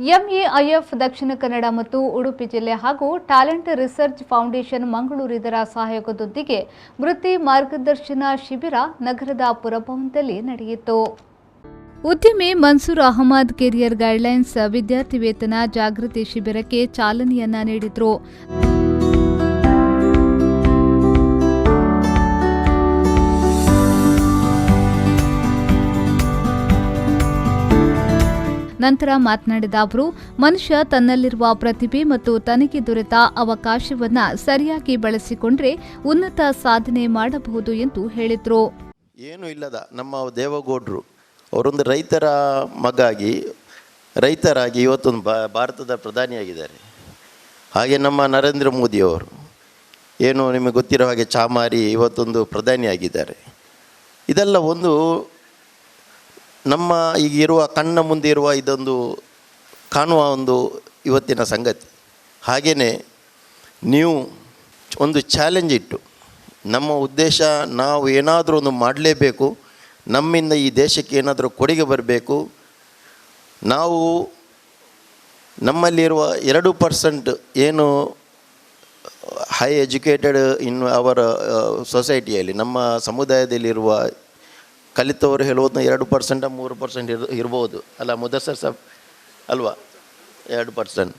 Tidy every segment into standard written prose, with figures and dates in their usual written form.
ಎಂಇಐಎಫ್ ದಕ್ಷಿಣ ಕನ್ನಡ ಮತ್ತು ಉಡುಪಿ ಜಿಲ್ಲೆ ಹಾಗೂ ಟ್ಯಾಲೆಂಟ್ ರಿಸರ್ಚ್ ಫೌಂಡೇಶನ್ ಮಂಗಳೂರು ಇದರ ಸಹಯೋಗದೊಂದಿಗೆ ವೃತ್ತಿ ಮಾರ್ಗದರ್ಶನ ಶಿಬಿರ ನಗರದ ಪುರಭವನದಲ್ಲಿ ನಡೆಯಿತು. ಉದ್ಯಮಿ ಮನ್ಸೂರ್ ಅಹಮದ್ ಕೆರಿಯರ್ ಗೈಡ್ಲೈನ್ಸ್ ವಿದ್ಯಾರ್ಥಿ ವೇತನ ಜಾಗೃತಿ ಶಿಬಿರಕ್ಕೆ ಚಾಲನೆಯನ್ನ ನೀಡಿದರು. ನಂತರ ಮಾತನಾಡಿದ ಅವರು, ಮನುಷ್ಯ ತನ್ನಲ್ಲಿರುವ ಪ್ರತಿಭೆ ಮತ್ತು ತನಗೆ ದೊರೆತ ಅವಕಾಶವನ್ನ ಸರಿಯಾಗಿ ಬಳಸಿಕೊಂಡ್ರೆ ಉನ್ನತ ಸಾಧನೆ ಮಾಡಬಹುದು ಎಂದು ಹೇಳಿದರು. ಏನು ಇಲ್ಲದ ನಮ್ಮ ದೇವೇಗೌಡರು ಅವರೊಂದು ರೈತರ ರೈತರಾಗಿ ಇವತ್ತೊಂದು ಭಾರತದ ಪ್ರಧಾನಿಯಾಗಿದ್ದಾರೆ. ಹಾಗೆ ನಮ್ಮ ನರೇಂದ್ರ ಮೋದಿಯವರು ಏನು ನಿಮಗೆ ಗೊತ್ತಿರೋ ಹಾಗೆ ಚಾಮಾರಿ ಇವತ್ತೊಂದು ಪ್ರಧಾನಿಯಾಗಿದ್ದಾರೆ. ಇದೆಲ್ಲ ಒಂದು ನಮ್ಮ ಈಗಿರುವ ಕಣ್ಣ ಮುಂದೆ ಇರುವ ಇದೊಂದು ಕಾಣುವ ಒಂದು ಇವತ್ತಿನ ಸಂಗತಿ. ಹಾಗೆಯೇ ನೀವು ಒಂದು ಚಾಲೆಂಜ್ ಇಟ್ಟು ನಮ್ಮ ಉದ್ದೇಶ ನಾವು ಏನಾದರೂ ಒಂದು ಮಾಡಲೇಬೇಕು, ನಮ್ಮಿಂದ ಈ ದೇಶಕ್ಕೆ ಏನಾದರೂ ಕೊಡುಗೆ ಬರಬೇಕು, ನಾವು ನಮ್ಮಲ್ಲಿರುವ 2% ಏನು ಹೈ ಎಜುಕೇಟೆಡ್ ಇನ್ ಅವರ ಸೊಸೈಟಿಯಲ್ಲಿ ನಮ್ಮ ಸಮುದಾಯದಲ್ಲಿರುವ ಕಲಿತವರು ಹೇಳುವುದು 2% 3% ಇರ್ಬೋದು ಅಲ್ಲ ಮುದಸ್ಸರ್ ಸಾಬ್ ಅಲ್ವಾ, 2%.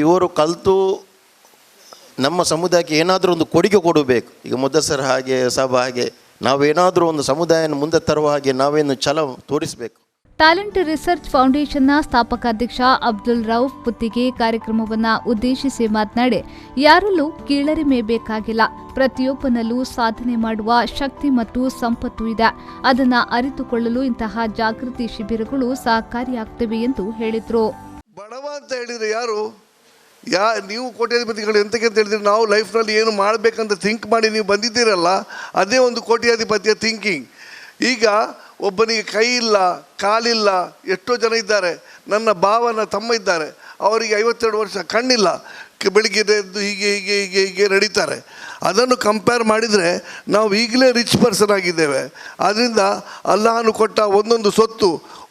ಇವರು ಕಲಿತು ನಮ್ಮ ಸಮುದಾಯಕ್ಕೆ ಏನಾದರೂ ಒಂದು ಕೊಡುಗೆ ಕೊಡಬೇಕು. ಈಗ ಮುದಸ್ಸರ್ ಹಾಗೆ ಸಾಬ್ ಹಾಗೆ ನಾವೇನಾದರೂ ಒಂದು ಸಮುದಾಯನ ಮುಂದೆ ತರುವ ಹಾಗೆ ನಾವೇನು ಛಲ ತೋರಿಸಬೇಕು. ಟ್ಯಾಲೆಂಟ್ ರಿಸರ್ಚ್ ಫೌಂಡೇಶನ್ನ ಸ್ಥಾಪಕಾಧ್ಯಕ್ಷ ಅಬ್ದುಲ್ ರೌಫ್ ಪುತ್ತಿಗೆ ಕಾರ್ಯಕ್ರಮವನ್ನು ಉದ್ದೇಶಿಸಿ ಮಾತನಾಡಿ, ಯಾರಲ್ಲೂ ಕೀಳರಿಮೆ ಬೇಕಾಗಿಲ್ಲ, ಪ್ರತಿಯೊಬ್ಬನಲ್ಲೂ ಸಾಧನೆ ಮಾಡುವ ಶಕ್ತಿ ಮತ್ತು ಸಂಪತ್ತು ಇದೆ. ಅದನ್ನು ಅರಿತುಕೊಳ್ಳಲು ಇಂತಹ ಜಾಗೃತಿ ಶಿಬಿರಗಳು ಸಹಕಾರಿಯಾಗ್ತವೆ ಎಂದು ಹೇಳಿದರು. ಬಡವ ಅಂತ ಹೇಳಿದ್ರೆ ಯಾರು ನೀವು ಕೋಟ್ಯಾಧಿಪತಿಗಳು ಎಂತಕ್ಕೆ ಅಂತ ಹೇಳಿದ್ರೆ, ನಾವು ಲೈಫ್ನಲ್ಲಿ ಏನು ಮಾಡಬೇಕಂತ ಥಿಂಕ್ ಮಾಡಿ ನೀವು ಬಂದಿದ್ದೀರಲ್ಲ, ಅದೇ ಒಂದು ಕೋಟ್ಯಾಧಿಪತಿಯ ಥಿಂಕಿಂಗ್. ಈಗ ಒಬ್ಬನಿಗೆ ಕೈ ಇಲ್ಲ, ಕಾಲಿಲ್ಲ, ಎಷ್ಟೋ ಜನ ಇದ್ದಾರೆ. ನನ್ನ ಭಾವನ ತಮ್ಮ ಇದ್ದಾರೆ, ಅವರಿಗೆ 52 ವರ್ಷ, ಕಣ್ಣಿಲ್ಲ, ಬೆಳಿಗ್ಗೆ ಎದ್ದು ಹೀಗೆ ಹೀಗೆ ಹೀಗೆ ಹೀಗೆ ನಡೀತಾರೆ. ಅದನ್ನು ಕಂಪೇರ್ ಮಾಡಿದರೆ ನಾವು ಈಗಲೇ ರಿಚ್ ಪರ್ಸನ್ ಆಗಿದ್ದೇವೆ. ಆದ್ದರಿಂದ ಅಲ್ಲಾಹನು ಕೊಟ್ಟ ಒಂದೊಂದು ಸೊತ್ತು,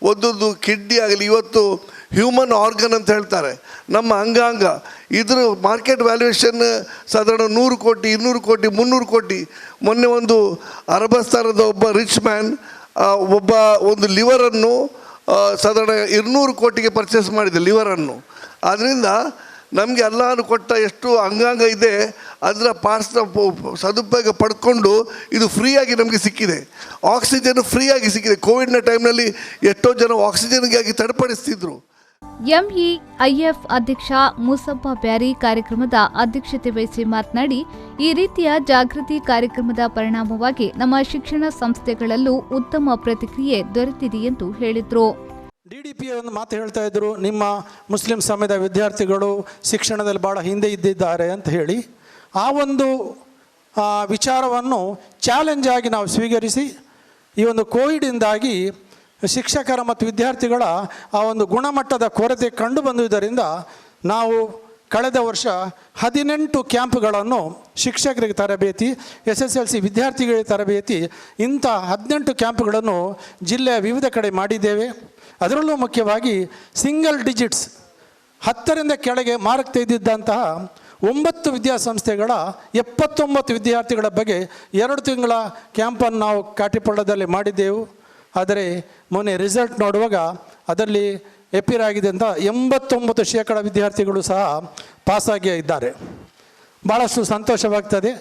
ಒಂದೊಂದು ಕಿಡ್ನಿ ಆಗಲಿ, ಇವತ್ತು ಹ್ಯೂಮನ್ ಆರ್ಗನ್ ಅಂತ ಹೇಳ್ತಾರೆ, ನಮ್ಮ ಅಂಗಾಂಗ, ಇದ್ರ ಮಾರ್ಕೆಟ್ ವ್ಯಾಲ್ಯೂಯೇಷನ್ ಸಾಧಾರಣ 100 ಕೋಟಿ 200 ಕೋಟಿ 300 ಕೋಟಿ. ಮೊನ್ನೆ ಒಂದು ಅರಬಸ್ತಾನದ ಒಬ್ಬ ರಿಚ್ ಮ್ಯಾನ್ ಒಂದು ಲಿವರನ್ನು ಸಾಧಾರಣ 200 ಕೋಟಿಗೆ ಪರ್ಚೇಸ್ ಮಾಡಿದೆ ಲಿವರನ್ನು. ಆದ್ದರಿಂದ ನಮಗೆ ಅಲ್ಲಾಹನು ಕೊಟ್ಟ ಎಷ್ಟು ಅಂಗಾಂಗ ಇದೆ ಅದರ ಪಾರ್ಟ್ಸ್ನ ಸದುಪಯೋಗ ಪಡ್ಕೊಂಡು ಇದು ಫ್ರೀಯಾಗಿ ನಮಗೆ ಸಿಕ್ಕಿದೆ. ಆಕ್ಸಿಜನ್ ಫ್ರೀಯಾಗಿ ಸಿಕ್ಕಿದೆ. ಕೋವಿಡ್ನ ಟೈಮ್ನಲ್ಲಿ ಎಷ್ಟೋ ಜನ ಆಕ್ಸಿಜನ್ಗಾಗಿ ತಡಪಡಿಸ್ತಿದ್ರು. ಎಂಇಐಎಫ್ ಅಧ್ಯಕ್ಷ ಮೂಸಬ್ಬ ಬ್ಯಾರಿ ಕಾರ್ಯಕ್ರಮದ ಅಧ್ಯಕ್ಷತೆ ವಹಿಸಿ ಮಾತನಾಡಿ, ಈ ರೀತಿಯ ಜಾಗೃತಿ ಕಾರ್ಯಕ್ರಮದ ಪರಿಣಾಮವಾಗಿ ನಮ್ಮ ಶಿಕ್ಷಣ ಸಂಸ್ಥೆಗಳಲ್ಲೂ ಉತ್ತಮ ಪ್ರತಿಕ್ರಿಯೆ ದೊರೆತಿದೆ ಎಂದು ಹೇಳಿದರು. DDP ಒಂದು ಮಾತು ಹೇಳ್ತಾ ಇದ್ರು, ನಿಮ್ಮ ಮುಸ್ಲಿಂ ಸಮುದಾಯ ವಿದ್ಯಾರ್ಥಿಗಳು ಶಿಕ್ಷಣದಲ್ಲಿ ಭಾಳ ಹಿಂದೆ ಇದ್ದಿದ್ದಾರೆ ಅಂತ ಹೇಳಿ. ಆ ಒಂದು ವಿಚಾರವನ್ನು ಚಾಲೆಂಜ್ ಆಗಿ ನಾವು ಸ್ವೀಕರಿಸಿ ಈ ಒಂದು ಕೋವಿಡಿಂದಾಗಿ ಶಿಕ್ಷಕರ ಮತ್ತು ವಿದ್ಯಾರ್ಥಿಗಳ ಆ ಒಂದು ಗುಣಮಟ್ಟದ ಕೊರತೆ ಕಂಡು ಬಂದುದರಿಂದ ನಾವು ಕಳೆದ ವರ್ಷ 18 ಕ್ಯಾಂಪ್ಗಳನ್ನು ಶಿಕ್ಷಕರಿಗೆ ತರಬೇತಿ, SSLC ವಿದ್ಯಾರ್ಥಿಗಳಿಗೆ ತರಬೇತಿ, ಇಂಥ 18 ಕ್ಯಾಂಪ್ಗಳನ್ನು ಜಿಲ್ಲೆಯ ವಿವಿಧ ಕಡೆ ಮಾಡಿದ್ದೇವೆ. ಅದರಲ್ಲೂ ಮುಖ್ಯವಾಗಿ ಸಿಂಗಲ್ ಡಿಜಿಟ್ಸ್ 10ರಿಂದ ಕೆಳಗೆ ಮಾರ್ಕ್ ತೆಗೆದಿದ್ದಂತಹ 9 ವಿದ್ಯಾಸಂಸ್ಥೆಗಳ 79 ವಿದ್ಯಾರ್ಥಿಗಳ ಬಗ್ಗೆ 2 ತಿಂಗಳ ಕ್ಯಾಂಪನ್ನು ನಾವು ಕಾಟಿಪಳ್ಳದಲ್ಲಿ ಮಾಡಿದ್ದೆವು. ಆದರೆ ಮೊನ್ನೆ ರಿಸಲ್ಟ್ ನೋಡುವಾಗ ಅದರಲ್ಲಿ ಎಪಿರ್ ಆಗಿದೆ ಅಂತ 89% ವಿದ್ಯಾರ್ಥಿಗಳು ಸಹ ಪಾಸಾಗಿ ಇದ್ದಾರೆ. ಭಾಳಷ್ಟು ಸಂತೋಷವಾಗ್ತದೆ.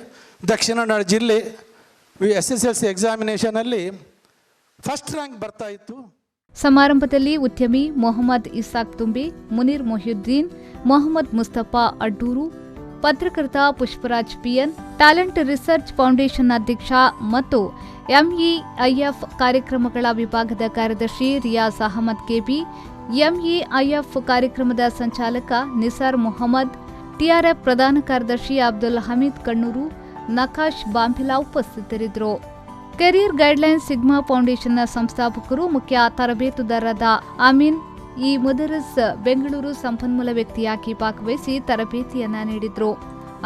ದಕ್ಷಿಣ ಕನ್ನಡ ಜಿಲ್ಲೆ SSLC ಎಕ್ಸಾಮಿನೇಷನಲ್ಲಿ ಫಸ್ಟ್ ರ್ಯಾಂಕ್ ಬರ್ತಾ ಇತ್ತು. ಸಮಾರಂಭದಲ್ಲಿ ಉದ್ಯಮಿ ಮೊಹಮ್ಮದ್ ಇಸಾಕ್ ತುಂಬಿ, ಮುನೀರ್ ಮೊಹಿಯುದ್ದೀನ್, ಮೊಹಮ್ಮದ್ ಮುಸ್ತಫಾ ಅಡ್ಡೂರು, ಪತ್ರಕರ್ತ Pushparaj PN, talent research foundation ಅಧ್ಯಕ್ಷ ಮತ್ತು ಎಂಇಐಎಫ್ ಕಾರ್ಯಕ್ರಮಗಳ ವಿಭಾಗದ ಕಾರ್ಯದರ್ಶಿ ರಿಯಾಜ್ ಅಹಮದ್ KB, ಎಂಇಐಎಫ್ ಕಾರ್ಯಕ್ರಮದ ಸಂಚಾಲಕ ನಿಸಾರ್ ಮೊಹಮ್ಮದ್, TRF ಪ್ರಧಾನ ಕಾರ್ಯದರ್ಶಿ ಅಬ್ದುಲ್ ಹಮೀದ್ ಕಣ್ಣೂರು, ನಕಾಶ್ ಬಾಂಬಿಲಾ ಉಪಸ್ಥಿತರಿದ್ದರು. ಕೆರಿಯರ್ ಗೈಡ್ಲೈನ್ಸ್ ಸಿಗ್ಮಾ ಫೌಂಡೇಶನ್ನ ಸಂಸ್ಥಾಪಕರು ಮುಖ್ಯ ತರಬೇತುದಾರರಾದ ಅಮೀನ್ ಮುದರಸ್ ಬೆಂಗಳೂರು ಸಂಪನ್ಮೂಲ ವ್ಯಕ್ತಿಯಾಗಿ ಭಾಗವಹಿಸಿ ತರಬೇತಿಯನ್ನ ನೀಡಿದರು.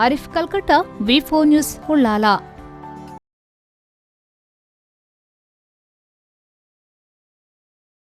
Arif Kalkatta, V4 news, Ullal.